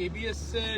ABS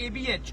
ABH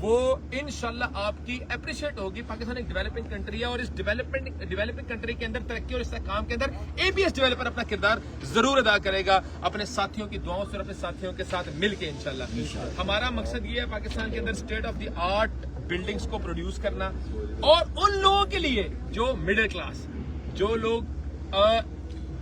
وہ انشاءاللہ آپ کی اپریشیٹ ہوگی. پاکستان ایک ڈیولپنگ کنٹری ہے اور اس ڈیولپنگ کنٹری کے اندر ترقی اور استحکام کے اندر ABS ڈیولپر اپنا کردار ضرور ادا کرے گا, اپنے ساتھیوں کی دعاؤں سے اور اپنے ساتھیوں کے ساتھ مل کے انشاءاللہ. ہمارا مقصد یہ ہے پاکستان کے اندر state of the art buildings کو پروڈیوس کرنا, اور ان لوگوں کے لیے جو مڈل کلاس, جو لوگ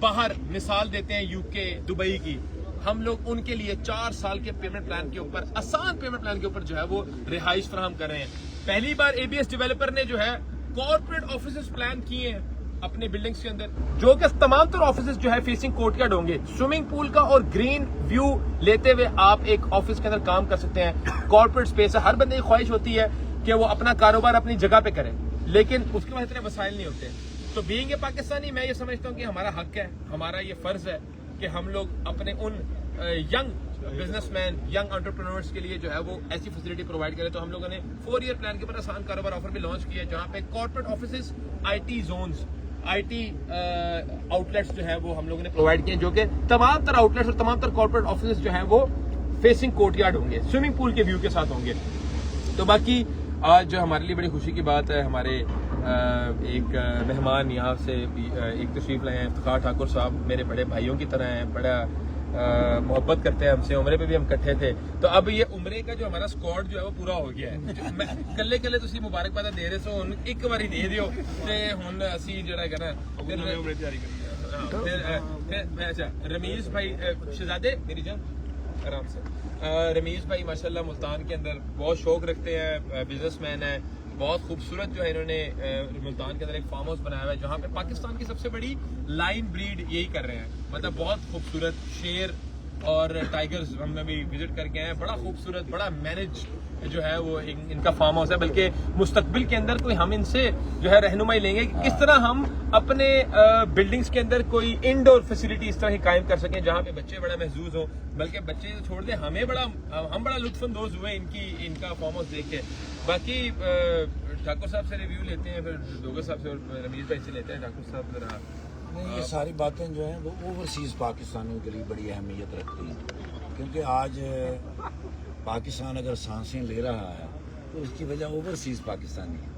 باہر مثال دیتے ہیں UK دبئی کی, ہم لوگ ان کے لیے 4 سال کے پیمنٹ پلان کے اوپر, آسان پیمنٹ پلان کے اوپر جو ہے وہ رہائش فراہم کر رہے ہیں. پہلی بار ABS ڈیولپر نے جو ہے کارپوریٹ آفیسز پلان کیے ہیں اپنے بلڈنگز کے اندر, جو کہ تمام تر آفیسز جو ہے فیسنگ کورٹ یارڈ ہوں گے. سوئمنگ پول کا اور گرین ویو لیتے ہوئے آپ ایک آفس کے اندر کام کر سکتے ہیں. کارپوریٹ اسپیس ہے, ہر بندے کی خواہش ہوتی ہے کہ وہ اپنا کاروبار اپنی جگہ پہ کرے, لیکن اس کے بعد اتنے وسائل نہیں ہوتے. تو بینگ اے پاکستانی میں یہ سمجھتا ہوں کہ ہمارا حق ہے, ہمارا یہ فرض ہے کہ ہم لوگ اپنے ان young businessman, young entrepreneurs کے لیے جو ہے وہ ایسی فیسلٹی پرووائڈ کرے. تو ہم لوگوں نے 4 ایئر پلان کے اوپر آسان کاروبار آفر بھی لانچ کیا ہے, جہاں پہ corporate offices, IT zones, IT out let's جو ہے وہ ہم لوگوں نے پرووائڈ کیے, جو کہ تمام تر آؤٹ لیٹس اور تمام تر کارپوریٹ آفیسز جو ہیں وہ فیسنگ کورٹ یارڈ ہوں گے, سوئمنگ پول کے ویو کے ساتھ ہوں گے. تو باقی آج جو ہمارے لیے بڑی خوشی کی بات ہے, ہمارے ایک مہمان یہاں سے ایک تشریف لائے ہیں, افتخار ٹھاکر صاحب. میرے بڑے بھائیوں کی طرح ہیں, بڑا محبت کرتے ہیں ہم سے. عمرے پہ بھی ہم کٹھے تھے, تو اب یہ عمرے کا جو ہمارا اسکواڈ جو ہے وہ پورا ہو گیا ہے. کلے کلے تسی مبارکباد دے رہے سو, ایک بار ہی دے دیو تے ہن اسی جڑا ہے نا عمرے تیاری کرنی. اچھا رمیز بھائی شہزادے, میری جان آرام سے. رمیز بھائی ماشاءاللہ ملتان کے اندر بہت شوق رکھتے ہیں, بزنس مین ہیں, بہت خوبصورت جو ہے انہوں نے ملتان کے اندر ایک فارم ہاؤس بنایا ہوا ہے, جہاں پہ پاکستان کی سب سے بڑی لائن بریڈ یہی کر رہے ہیں. مطلب بہت خوبصورت شیر اور ٹائیگرز ہم نے بھی وزٹ کر کے آئے ہیں. بڑا خوبصورت, بڑا مینج جو ہے وہ ان کا فارم ہاؤس ہے. بلکہ مستقبل کے اندر کوئی ہم ان سے جو ہے رہنمائی لیں گے کہ کس طرح ہم اپنے بلڈنگز کے اندر کوئی انڈور فیسلٹی اس طرح کی قائم کر سکیں جہاں پہ بچے بڑا محظوظ ہوں. بلکہ بچے چھوڑ دیں, ہم بڑا لطف اندوز ہوئے ان کا فارم ہاؤس دیکھ کے. باقی ٹھاکر صاحب سے ریویو لیتے ہیں, پھر ڈوگر صاحب سے اور رمیز بھائی سے لیتے ہیں. ٹھاکر صاحب ذرا. یہ ساری باتیں جو ہیں وہ اوورسیز پاکستانیوں کے لیے بڑی اہمیت رکھتی ہیں, کیونکہ آج پاکستان اگر سانسیں لے رہا ہے تو اس کی وجہ اوورسیز پاکستانی ہے.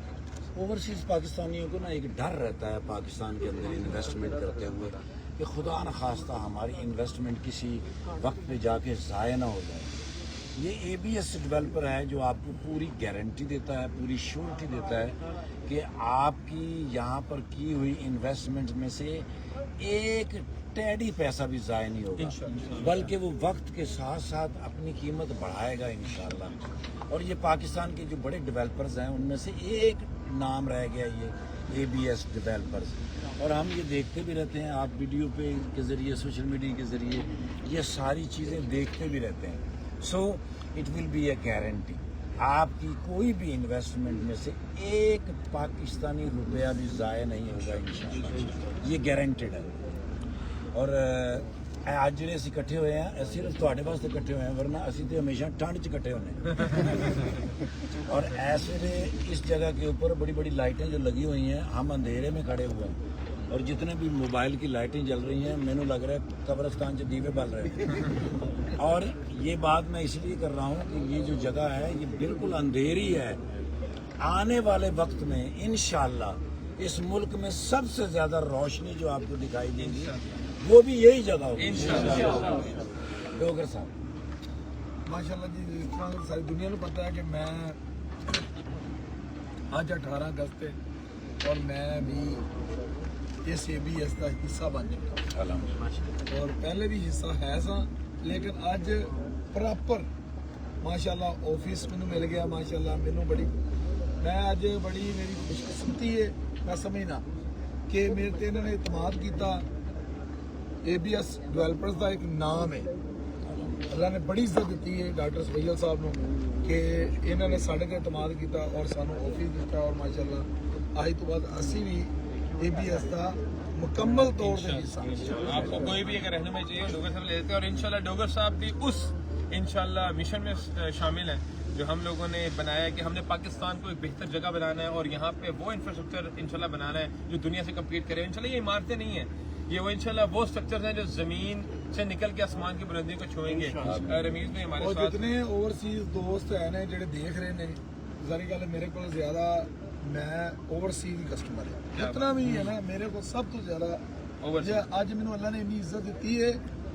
اوورسیز پاکستانیوں کو نا ایک ڈر رہتا ہے پاکستان کے اندر انویسٹمنٹ کرتے ہوئے کہ خدا نخواستہ ہماری انویسٹمنٹ کسی وقت پہ جا کے ضائع نہ ہو جائے. یہ ABS ڈیولپر ہے جو آپ کو پوری گارنٹی دیتا ہے, پوری شیورٹی دیتا ہے کہ آپ کی یہاں پر کی ہوئی انویسٹمنٹ میں سے ایک ٹیڈی پیسہ بھی ضائع نہیں ہوگا, بلکہ وہ وقت کے ساتھ ساتھ اپنی قیمت بڑھائے گا انشاءاللہ. اور یہ پاکستان کے جو بڑے ڈیولپرز ہیں ان میں سے ایک نام رہ گیا یہ ABS ڈیولپرز. اور ہم یہ دیکھتے بھی رہتے ہیں, آپ ویڈیو پہ کے ذریعے, سوشل میڈیا کے ذریعے یہ ساری چیزیں دیکھتے بھی رہتے ہیں. So it will be a guarantee, آپ کی کوئی بھی انویسٹمنٹ میں سے ایک پاکستانی روپیہ بھی ضائع نہیں ہوگا انشاءاللہ, یہ گارنٹیڈ ہے. اور آج جڑے اسی کٹھے ہوئے ہیں صرف تواڈے واسطے کٹھے ہوئے ہیں, ورنہ اسی تو ہمیشہ ٹھنڈ چ کٹھے ہونے. اور ایسے اس جگہ کے اوپر بڑی بڑی لائٹیں جو لگی ہوئی ہیں, ہم اندھیرے میں کھڑے ہوئے ہیں, اور جتنے بھی موبائل کی لائٹیں جل رہی ہیں مینوں لگ رہا ہے قبرستان سے دیوے بل رہے ہیں. اور یہ بات میں اس لیے کر رہا ہوں کہ یہ جو جگہ ہے یہ بالکل اندھیری ہے. آنے والے وقت میں انشاءاللہ اس ملک میں سب سے زیادہ روشنی جو آپ کو دکھائی دے گی وہ بھی یہی جگہ ہوگی انشاءاللہ. ڈوگر صاحب ماشاءاللہ جی, جس طرح ساری دنیا کو پتہ ہے کہ میں آج 18 اگست ہے اور میں بھی اس ABS کا حصہ بن چکا ہوں, اور پہلے بھی حصہ ہے سا, لیکن اج پراپر ماشاءاللہ آفس مینوں مل گیا. ماشاءاللہ مینوں میں اج بڑی میری خوش قسمتی ہے, میں سمجھنا کہ میرے تے انہوں نے اعتماد کیتا. ABS ڈیولپرز کا ایک نام ہے, اللہ نے بڑی عزت دیتی ہے ڈاکٹر سہیل صاحب نو کہ انہوں نے ساڈے تے اعتماد کیتا اور سانو آفس دیتا. اور ماشاءاللہ آج تو بعد اسی بھی ABS کا مکمل طور سے حصہ. آپ کو کوئی بھی اگر رہنمائی چاہیے ڈوگر صاحب لیتے ہیں, اور انشاءاللہ ڈوگر صاحب بھی اس انشاءاللہ مشن میں شامل ہیں جو ہم لوگوں نے بنایا ہے کہ ہم نے پاکستان کو ایک بہتر جگہ بنانا ہے, اور یہاں پہ وہ انفراسٹرکچر انشاءاللہ بنانا ہے جو دنیا سے کمپیٹ کرے. انشاءاللہ یہ عمارتیں نہیں ہیں, یہ وہ انشاءاللہ وہ اسٹرکچرز ہیں جو زمین سے نکل کے آسمان کی بلندی کو چھوئیں گے. رمیز بھائی ہمارے اور ساتھ جتنے اوورسیز دوست ہیں نے جڑے دیکھ رہے نے ظاہر گل ہے میرے کو زیادہ میں اوورسیز کسٹمر ہے جتنا بھی ہے نا میرے کو سب تو زیادہ اج مینوں اللہ نے اتنی عزت دیتی ہے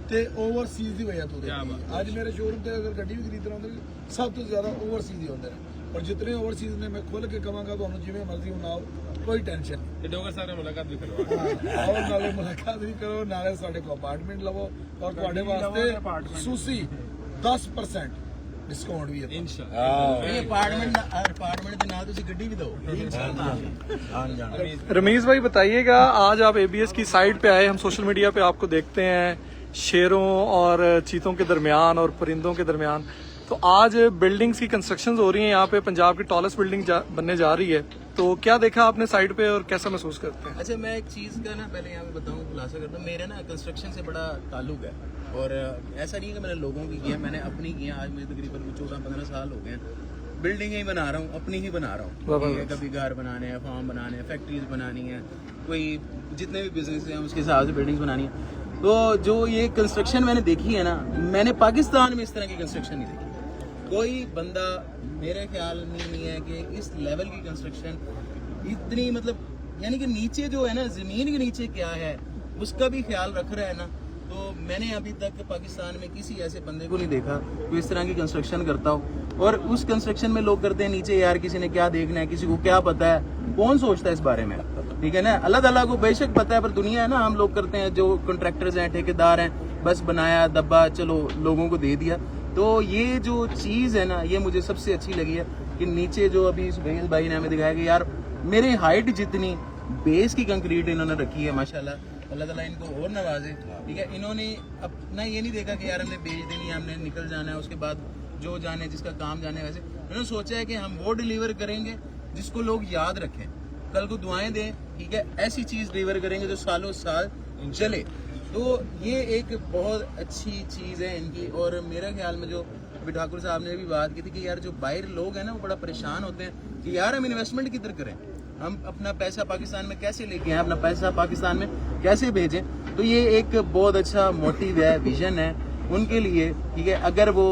تے اوورسیز دی وجہ تو دیتی ہے. اج میرے شو روم تے اگر گڈی بھی خریدنا ہوندے سب تو زیادہ اوورسیز ہی ہوندے ہیں اور جتنے اوورسیز نے میں کھول کے کہاں گا تانوں جویں مرضی بناؤ کوئی ٹینشن نہیں. ڈوگر سارے ملاقات بھی کروا اور نالے ملاقات بھی کرو نالے ساڈے کو اپارٹمنٹ لو اور تواڈے واسطے خصوصی 10% ڈسکاؤنٹ بھی ہے انشاءاللہ. اپارٹمنٹ کے نام تسی گڈی بھی دو. رمیز بھائی بتائیے گا آج آپ اے بی ایس کی سائٹ پہ آئے, ہم سوشل میڈیا پہ آپ کو دیکھتے ہیں شیروں اور چیتوں کے درمیان اور پرندوں کے درمیان, تو آج بلڈنگز کی کنسٹرکشنز ہو رہی ہیں یہاں پہ, پنجاب کی ٹالسٹ بلڈنگ بننے جا رہی ہے, تو کیا دیکھا آپ نے سائٹ پہ اور کیسا محسوس کرتے ہیں؟ اچھا میں ایک چیز کا نا پہلے یہاں پہ بتاؤں خلاصہ کرتا ہوں. میرا نا کنسٹرکشن سے بڑا تعلق ہے اور ایسا نہیں ہے کہ میں نے لوگوں کی کیا, میں نے اپنی کیا. آج مجھے تقریباً 14-15 سال ہو گئے ہیں بلڈنگیں ہی بنا رہا ہوں, اپنی ہی بنا رہا ہوں. کبھی گھر بنانے ہیں, فارم بنانے ہیں, فیکٹریز بنانی ہیں, کوئی جتنے بھی بزنس ہیں اس کے حساب سے بلڈنگز بنانی ہیں. تو جو یہ کنسٹرکشن میں نے دیکھی ہے نا, میں نے پاکستان میں اس طرح کی کنسٹرکشن نہیں دیکھی. کوئی بندہ میرے خیال میں نہیں ہے کہ اس لیول کی کنسٹرکشن اتنی مطلب یعنی کہ نیچے جو ہے نا زمین کے نیچے کیا ہے اس کا بھی خیال رکھ رہا ہے نا. تو میں نے ابھی تک پاکستان میں کسی ایسے بندے کو نہیں دیکھا جو اس طرح کی کنسٹرکشن کرتا ہو. اور اس کنسٹرکشن میں لوگ کرتے ہیں نیچے یار کسی نے کیا دیکھنا ہے, کسی کو کیا پتا ہے, کون سوچتا ہے اس بارے میں, ٹھیک ہے نا. اللہ تعالیٰ کو بے شک پتا ہے پر دنیا ہے نا, ہم لوگ کرتے ہیں جو کنٹریکٹرز ہیں ٹھیکیدار ہیں, بس بنایا دبا چلو لوگوں کو دے دیا. تو یہ جو چیز ہے نا یہ مجھے سب سے اچھی لگی ہے کہ نیچے جو ابھی سہیل بھائی نے ہمیں دکھایا کہ یار میرے ہائٹ جتنی بیس کی کنکریٹ انہوں نے رکھی ہے ماشاءاللہ, اللہ تعالیٰ ان کو اور نوازے. ٹھیک ہے, انہوں نے اپنا یہ نہیں دیکھا کہ یار ہم نے بیچ دینی ہے, ہم نے نکل جانا ہے, اس کے بعد جو جانے جس کا کام جانے, ویسے انہوں نے سوچا ہے کہ ہم وہ ڈیلیور کریں گے جس کو لوگ یاد رکھیں, کل کو دعائیں دیں. ٹھیک ہے, ایسی چیز ڈیلیور کریں گے جو سالوں سال چلے. تو یہ ایک بہت اچھی چیز ہے ان کی. اور میرا خیال میں جو ابھی ٹھاکر صاحب نے بھی بات کی تھی کہ یار جو باہر لوگ ہیں نا وہ بڑا پریشان ہوتے ہیں کہ یار ہم انویسٹمنٹ کدھر کریں, ہم اپنا پیسہ پاکستان میں کیسے لے کے آئیں, اپنا پیسہ پاکستان میں کیسے بھیجیں. تو یہ ایک بہت اچھا موٹیو ہے, ویژن ہے ان کے لیے. ٹھیک ہے, اگر وہ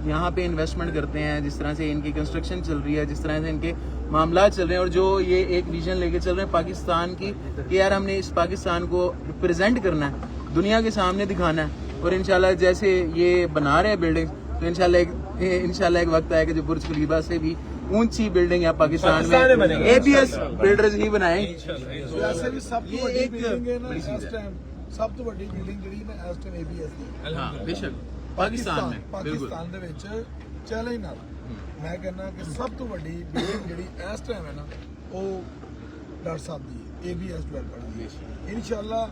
یہاں پہ انویسٹمنٹ کرتے ہیں, جس طرح سے ان کی کنسٹرکشن چل رہی ہے, جس طرح سے ان کے معاملات چل رہے ہیں, اور جو یہ ایک ویژن لے کے چل رہے ہیں پاکستان کی کہ یار ہم نے اس پاکستان کو ریپرزینٹ کرنا ہے, دنیا کے سامنے دکھانا ہے. اور انشاءاللہ جیسے یہ بنا رہے ہیں بلڈنگ, تو انشاءاللہ ایک وقت آئے کہ جو برج خلیفہ سے بھی اونچی بلڈنگ ہے پاکستان میں اے بی ایس بلڈرز ہی بنائیں. ویسے بھی سب تو بڑی بلڈنگ ہے نا اس ٹائم, سب تو بڑی بلڈنگ جڑی ہے اس ٹائم اے بی ایس دی. ہاں بے شک پاکستان میں پاکستان دے وچ چیلنج نال میں کہنا کہ سب تو بڑی بلڈنگ جڑی اس ٹائم ہے نا وہ ڈاکٹر صاحب دی اے بی ایس ڈیولپر دی. انشاءاللہ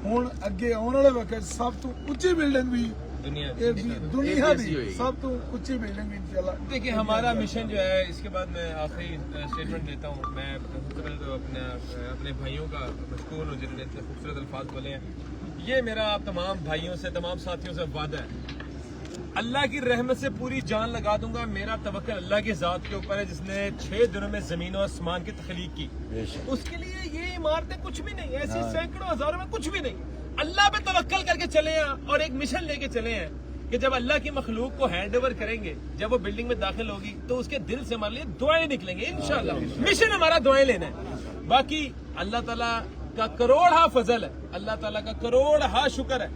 ہن اگے آنے والے وقت سب تو اونچی بلڈنگ بھی دنیا دی سب تو اونچی بلڈنگ بھی انشاءاللہ. دیکھیے ہمارا مشن جو ہے, اس کے بعد میں آخری اسٹیٹمنٹ دیتا ہوں. میں اپنے بھائیوں کا مشکور ہوں جنہوں نے اتنے خوبصورت الفاظ بولے ہیں. یہ میرا تمام بھائیوں سے, تمام ساتھیوں سے وعدہ ہے, اللہ کی رحمت سے پوری جان لگا دوں گا. میرا توکل اللہ کی ذات کے اوپر ہے جس نے 6 دنوں میں زمین و آسمان کی تخلیق کی. اس کے لیے یہ عمارتیں کچھ بھی نہیں, ایسی سینکڑوں ہزاروں میں کچھ بھی نہیں. اللہ پہ توکل کر کے چلے ہیں اور ایک مشن لے کے چلے ہیں کہ جب اللہ کی مخلوق کو ہینڈ اوور کریں گے, جب وہ بلڈنگ میں داخل ہوگی تو اس کے دل سے ہمارے لیے دعائیں نکلیں گے انشاءاللہ. مشن ہمارا دعائیں لینا ہے. باقی اللہ تعالیٰ کا کروڑا فضل ہے, اللہ تعالیٰ کا کروڑا شکر ہے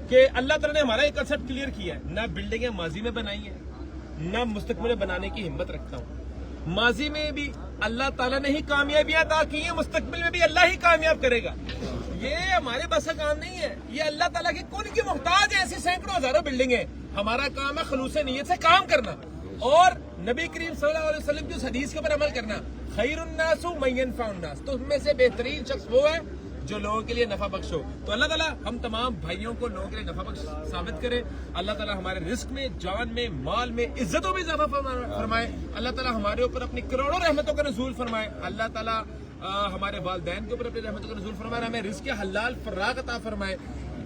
کہ اللہ تعالیٰ نے ہمارا ایک کنسپٹ کلیئر کیا ہے. نہ بلڈنگیں ماضی میں بنائی ہیں, نہ مستقبل میں بنانے کی ہمت رکھتا ہوں. ماضی میں بھی اللہ تعالیٰ نے ہی کامیابیاں عطا کی ہیں, مستقبل میں بھی اللہ ہی کامیاب کرے گا. یہ ہمارے بس کا کام نہیں ہے, یہ اللہ تعالیٰ کی کن کی محتاج ہے ایسی سینکڑوں ہزاروں بلڈنگیں. ہمارا کام ہے خلوص نیت سے کام کرنا اور نبی کریم صلی اللہ علیہ وسلم کی اس حدیث کے اوپر عمل کرنا. خیر الناس من ينفع الناس, تو ان میں سے بہترین شخص وہ ہے جو لوگوں کے لیے نفع بخش ہو. تو اللہ تعالیٰ ہم تمام بھائیوں کو لوگوں کے لیے نفع بخش ثابت کرے. اللہ تعالیٰ ہمارے رزق میں, جان میں, مال میں, عزتوں میں اضافہ فرمائے. اللہ تعالیٰ ہمارے اوپر اپنی کروڑوں رحمتوں کا نزول فرمائے. اللہ تعالیٰ ہمارے والدین کے اوپر اپنی رحمتوں کا نزول فرمائے, ہمیں رزق حلال فراغ عطا فرمائے.